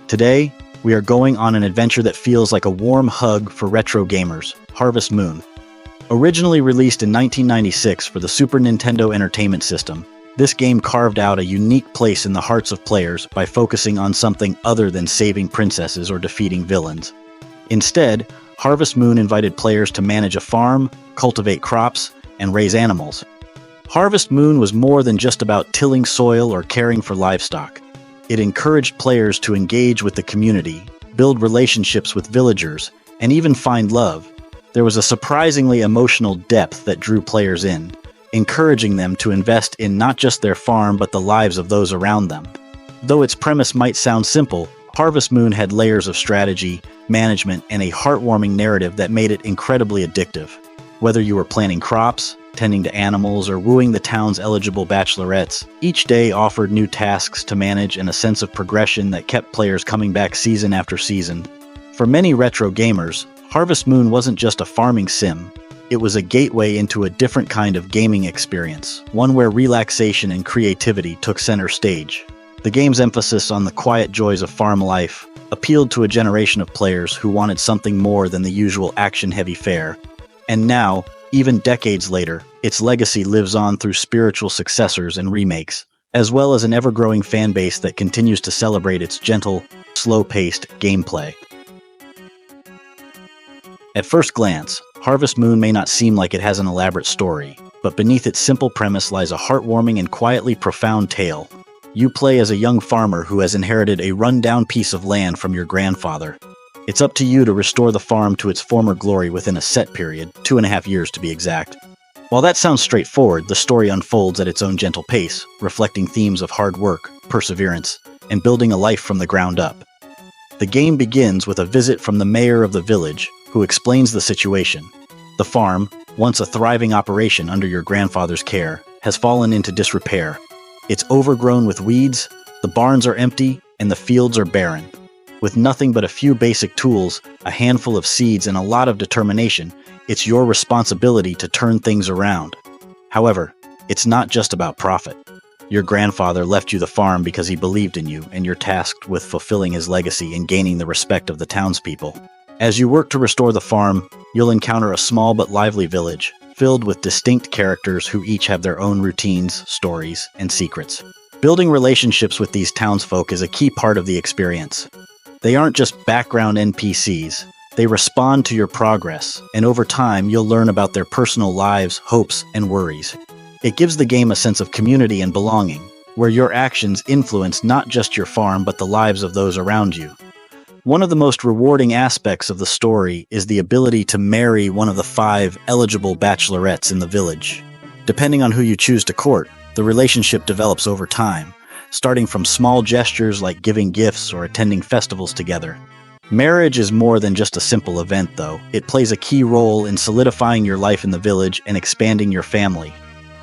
Today, we are going on an adventure that feels like a warm hug for retro gamers, Harvest Moon. Originally released in 1996 for the Super Nintendo Entertainment System, this game carved out a unique place in the hearts of players by focusing on something other than saving princesses or defeating villains. Instead, Harvest Moon invited players to manage a farm, cultivate crops, and raise animals. Harvest Moon was more than just about tilling soil or caring for livestock. It encouraged players to engage with the community, build relationships with villagers, and even find love. There was a surprisingly emotional depth that drew players in, encouraging them to invest in not just their farm but the lives of those around them. Though its premise might sound simple, Harvest Moon had layers of strategy, management, and a heartwarming narrative that made it incredibly addictive. Whether you were planting crops, tending to animals, or wooing the town's eligible bachelorettes, each day offered new tasks to manage and a sense of progression that kept players coming back season after season. For many retro gamers, Harvest Moon wasn't just a farming sim. It was a gateway into a different kind of gaming experience, one where relaxation and creativity took center stage. The game's emphasis on the quiet joys of farm life appealed to a generation of players who wanted something more than the usual action-heavy fare. And now, even decades later, its legacy lives on through spiritual successors and remakes, as well as an ever-growing fan base that continues to celebrate its gentle, slow-paced gameplay. At first glance, Harvest Moon may not seem like it has an elaborate story, but beneath its simple premise lies a heartwarming and quietly profound tale. You play as a young farmer who has inherited a run-down piece of land from your grandfather. It's up to you to restore the farm to its former glory within a set period, 2.5 years to be exact. While that sounds straightforward, the story unfolds at its own gentle pace, reflecting themes of hard work, perseverance, and building a life from the ground up. The game begins with a visit from the mayor of the village, who explains the situation. The farm, once a thriving operation under your grandfather's care, has fallen into disrepair. It's overgrown with weeds, the barns are empty, and the fields are barren. With nothing but a few basic tools, a handful of seeds, and a lot of determination, it's your responsibility to turn things around. However, it's not just about profit. Your grandfather left you the farm because he believed in you, and you're tasked with fulfilling his legacy and gaining the respect of the townspeople. As you work to restore the farm, you'll encounter a small but lively village, filled with distinct characters who each have their own routines, stories, and secrets. Building relationships with these townsfolk is a key part of the experience. They aren't just background NPCs. They respond to your progress, and over time you'll learn about their personal lives, hopes, and worries. It gives the game a sense of community and belonging, where your actions influence not just your farm but the lives of those around you. One of the most rewarding aspects of the story is the ability to marry one of the 5 eligible bachelorettes in the village. Depending on who you choose to court, the relationship develops over time, starting from small gestures like giving gifts or attending festivals together. Marriage is more than just a simple event, though. It plays a key role in solidifying your life in the village and expanding your family.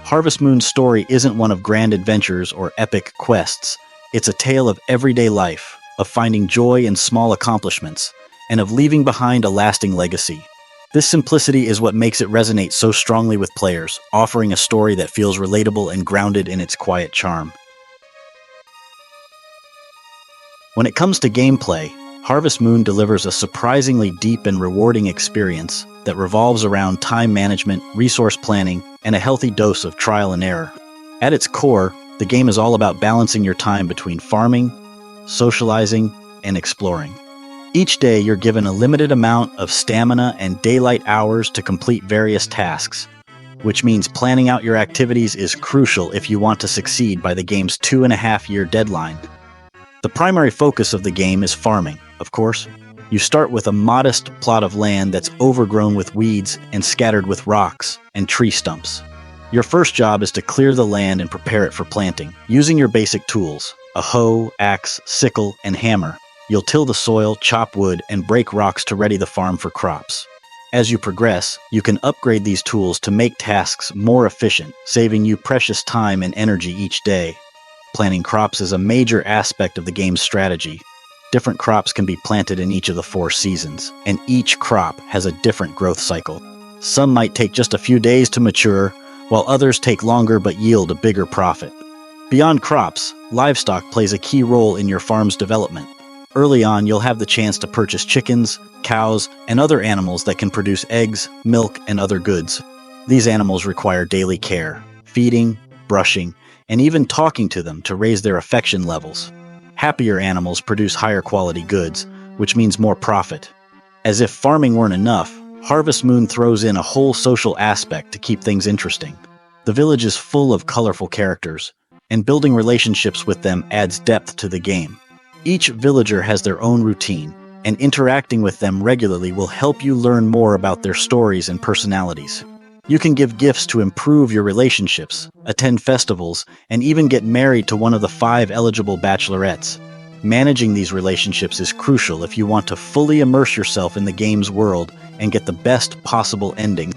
Harvest Moon's story isn't one of grand adventures or epic quests. It's a tale of everyday life, of finding joy in small accomplishments, and of leaving behind a lasting legacy. This simplicity is what makes it resonate so strongly with players, offering a story that feels relatable and grounded in its quiet charm. When it comes to gameplay, Harvest Moon delivers a surprisingly deep and rewarding experience that revolves around time management, resource planning, and a healthy dose of trial and error. At its core, the game is all about balancing your time between farming, socializing, and exploring. Each day you're given a limited amount of stamina and daylight hours to complete various tasks, which means planning out your activities is crucial if you want to succeed by the game's 2.5-year deadline. The primary focus of the game is farming, of course. You start with a modest plot of land that's overgrown with weeds and scattered with rocks and tree stumps. Your first job is to clear the land and prepare it for planting. Using your basic tools, a hoe, axe, sickle, and hammer, you'll till the soil, chop wood, and break rocks to ready the farm for crops. As you progress, you can upgrade these tools to make tasks more efficient, saving you precious time and energy each day. Planting crops is a major aspect of the game's strategy. Different crops can be planted in each of the 4 seasons, and each crop has a different growth cycle. Some might take just a few days to mature, while others take longer but yield a bigger profit. Beyond crops, livestock plays a key role in your farm's development. Early on, you'll have the chance to purchase chickens, cows, and other animals that can produce eggs, milk, and other goods. These animals require daily care, feeding, brushing, and even talking to them to raise their affection levels. Happier animals produce higher quality goods, which means more profit. As if farming weren't enough, Harvest Moon throws in a whole social aspect to keep things interesting. The village is full of colorful characters, and building relationships with them adds depth to the game. Each villager has their own routine, and interacting with them regularly will help you learn more about their stories and personalities. You can give gifts to improve your relationships, attend festivals, and even get married to one of the 5 eligible bachelorettes. Managing these relationships is crucial if you want to fully immerse yourself in the game's world and get the best possible ending.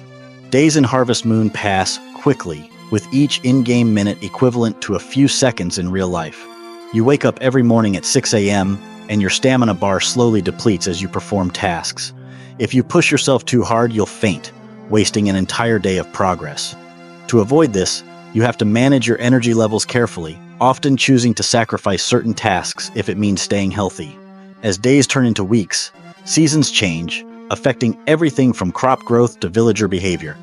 Days in Harvest Moon pass quickly, with each in-game minute equivalent to a few seconds in real life. You wake up every morning at 6 a.m., and your stamina bar slowly depletes as you perform tasks. If you push yourself too hard, you'll faint, wasting an entire day of progress. To avoid this, you have to manage your energy levels carefully, often choosing to sacrifice certain tasks if it means staying healthy. As days turn into weeks, seasons change, affecting everything from crop growth to villager behavior.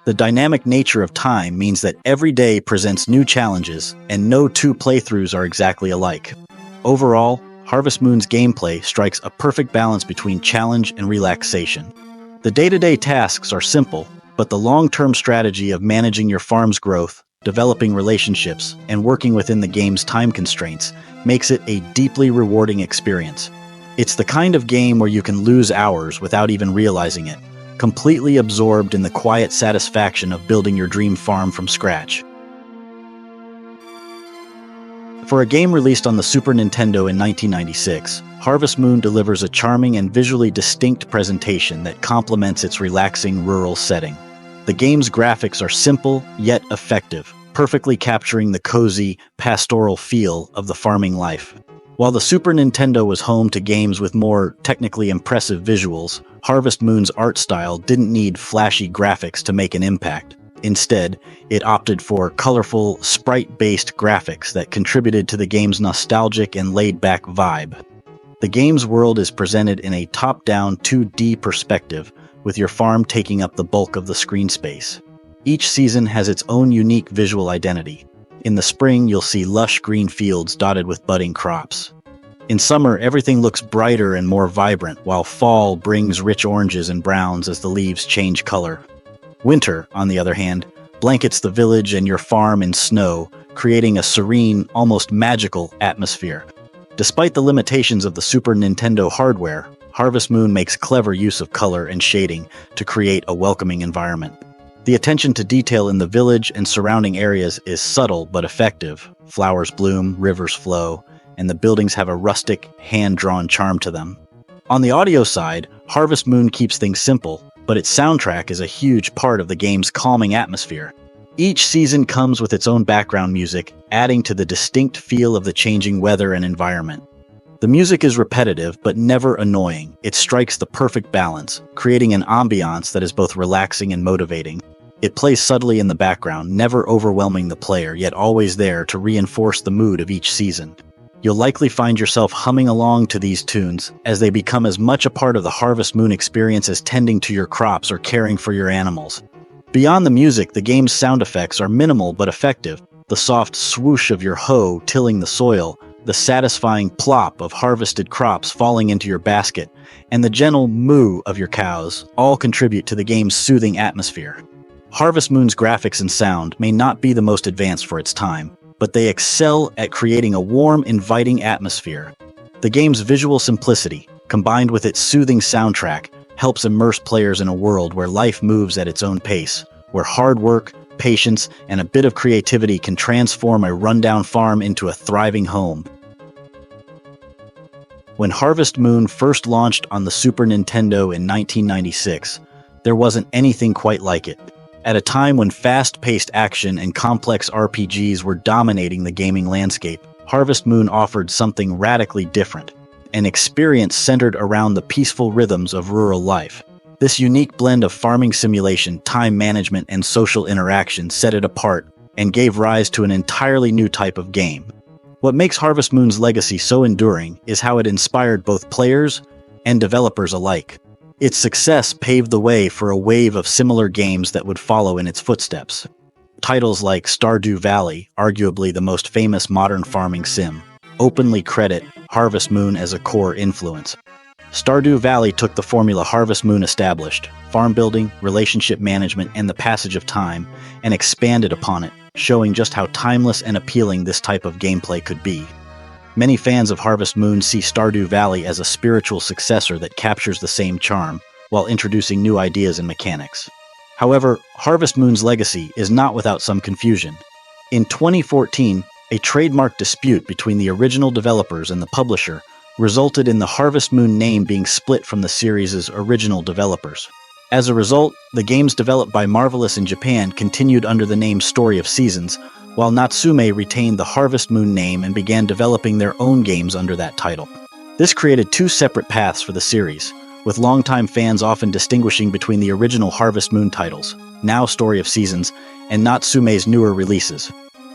The dynamic nature of time means that every day presents new challenges, and no 2 playthroughs are exactly alike. Overall, Harvest Moon's gameplay strikes a perfect balance between challenge and relaxation. The day-to-day tasks are simple, but the long-term strategy of managing your farm's growth, developing relationships, and working within the game's time constraints makes it a deeply rewarding experience. It's the kind of game where you can lose hours without even realizing it, completely absorbed in the quiet satisfaction of building your dream farm from scratch. For a game released on the Super Nintendo in 1996, Harvest Moon delivers a charming and visually distinct presentation that complements its relaxing rural setting. The game's graphics are simple yet effective, perfectly capturing the cozy, pastoral feel of the farming life. While the Super Nintendo was home to games with more technically impressive visuals, Harvest Moon's art style didn't need flashy graphics to make an impact. Instead, it opted for colorful, sprite-based graphics that contributed to the game's nostalgic and laid-back vibe. The game's world is presented in a top-down 2D perspective, with your farm taking up the bulk of the screen space. Each season has its own unique visual identity. In the spring, you'll see lush green fields dotted with budding crops. In summer, everything looks brighter and more vibrant, while fall brings rich oranges and browns as the leaves change color. Winter, on the other hand, blankets the village and your farm in snow, creating a serene, almost magical atmosphere. Despite the limitations of the Super Nintendo hardware, Harvest Moon makes clever use of color and shading to create a welcoming environment. The attention to detail in the village and surrounding areas is subtle but effective. Flowers bloom, rivers flow, and the buildings have a rustic, hand-drawn charm to them. On the audio side, Harvest Moon keeps things simple, but its soundtrack is a huge part of the game's calming atmosphere. Each season comes with its own background music, adding to the distinct feel of the changing weather and environment. The music is repetitive but never annoying. It strikes the perfect balance, creating an ambiance that is both relaxing and motivating. It plays subtly in the background, never overwhelming the player, yet always there to reinforce the mood of each season. You'll likely find yourself humming along to these tunes, as they become as much a part of the Harvest Moon experience as tending to your crops or caring for your animals. Beyond the music, the game's sound effects are minimal but effective. The soft swoosh of your hoe tilling the soil, the satisfying plop of harvested crops falling into your basket, and the gentle moo of your cows all contribute to the game's soothing atmosphere. Harvest Moon's graphics and sound may not be the most advanced for its time, but they excel at creating a warm, inviting atmosphere. The game's visual simplicity, combined with its soothing soundtrack, helps immerse players in a world where life moves at its own pace, where hard work, patience, and a bit of creativity can transform a rundown farm into a thriving home. When Harvest Moon first launched on the Super Nintendo in 1996, there wasn't anything quite like it. At a time when fast-paced action and complex RPGs were dominating the gaming landscape, Harvest Moon offered something radically different, an experience centered around the peaceful rhythms of rural life. This unique blend of farming simulation, time management, and social interaction set it apart and gave rise to an entirely new type of game. What makes Harvest Moon's legacy so enduring is how it inspired both players and developers alike. Its success paved the way for a wave of similar games that would follow in its footsteps. Titles like Stardew Valley, arguably the most famous modern farming sim, openly credit Harvest Moon as a core influence. Stardew Valley took the formula Harvest Moon established, farm building, relationship management, and the passage of time, and expanded upon it, showing just how timeless and appealing this type of gameplay could be. Many fans of Harvest Moon see Stardew Valley as a spiritual successor that captures the same charm, while introducing new ideas and mechanics. However, Harvest Moon's legacy is not without some confusion. In 2014, a trademark dispute between the original developers and the publisher resulted in the Harvest Moon name being split from the series' original developers. As a result, the games developed by Marvelous in Japan continued under the name Story of Seasons, while Natsume retained the Harvest Moon name and began developing their own games under that title. This created two separate paths for the series, with longtime fans often distinguishing between the original Harvest Moon titles, now Story of Seasons, and Natsume's newer releases.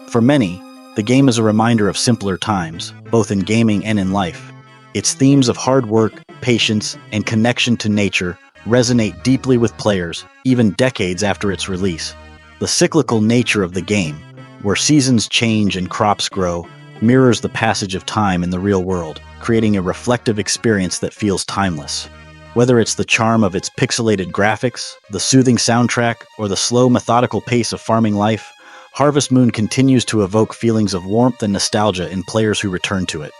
For many, the game is a reminder of simpler times, both in gaming and in life. Its themes of hard work, patience, and connection to nature resonate deeply with players, even decades after its release. The cyclical nature of the game, where seasons change and crops grow, mirrors the passage of time in the real world, creating a reflective experience that feels timeless. Whether it's the charm of its pixelated graphics, the soothing soundtrack, or the slow, methodical pace of farming life, Harvest Moon continues to evoke feelings of warmth and nostalgia in players who return to it.